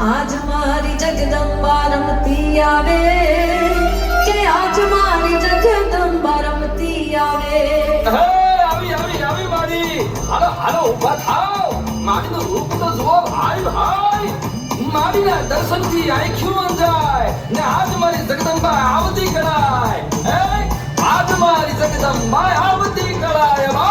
આજ મારી જગદંબા રમતી આવે કે આજ મારી જગદંબા રમતી આવે. આવી આવી આવી મારી હાલો હાલો ઊભા થાઓ. મારીનું રૂપ તો જુઓ ભાઈ ભાઈ. મારીના દર્શનથી આંખો અંજાય ને આજ મારી જગદંબા આવતી કળાય. આજ મારી જગદંબા આવતી કળાય બા.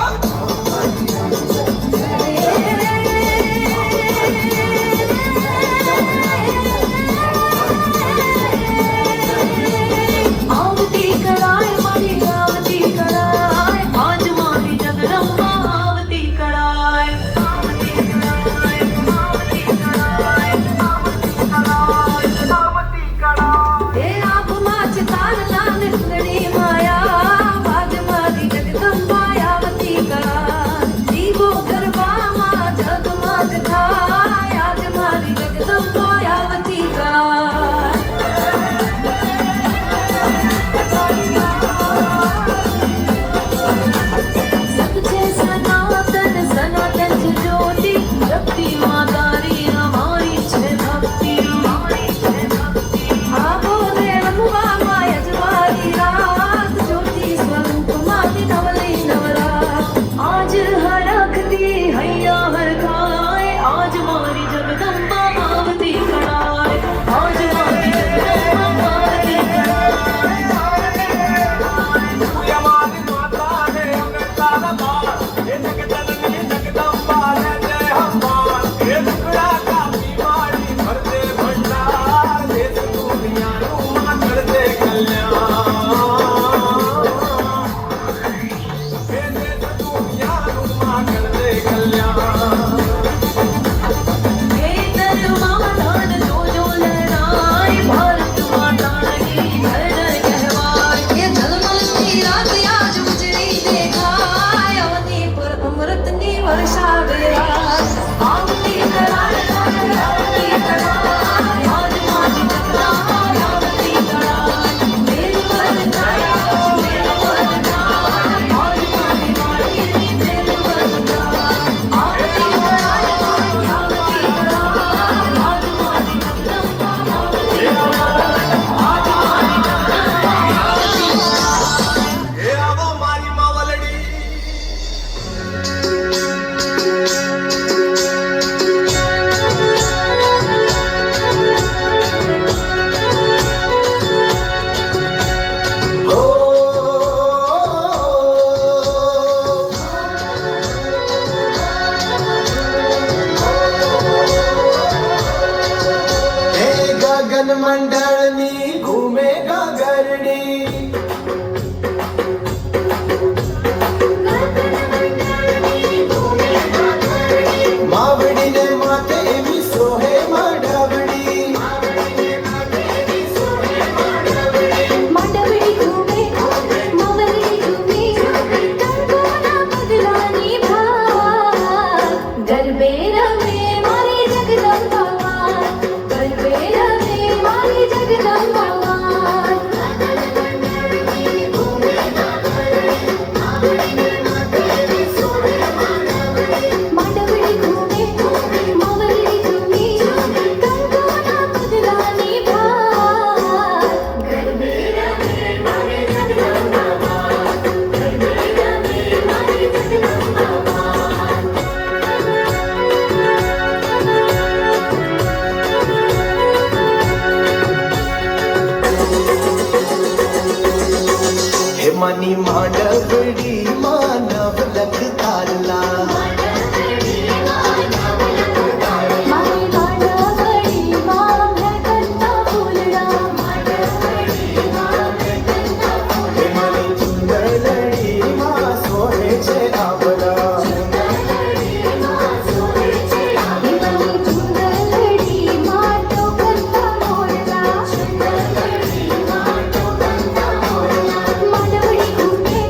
મંડળની ઘૂમે ગગરડી માવડીને માથે એવી સોહે માડવડી માંડવડી ઘૂમે માવડી ઘૂમે કંકોના બદલાની ભાર ગરબે રમે મારી જગદંબા ગરબે રમે મારી જગદંબા. માંડવડી ઘૂમે માવડી ઘૂમે કંકોના બદલાની ભાર ગરબે રમે મારી જગદંબા ગરબે રમે મારી જગદંબા. હેમાની માંડવડી માનવ લખ તારલા મારી માંડવડી માં ભટકતા ફૂલડા હેમાની ચુંદરડી માં સોહે છે આવડા હિમાલય ચુંદરડી માં ટોકરતા મોરલા માંડવડી ઘૂમે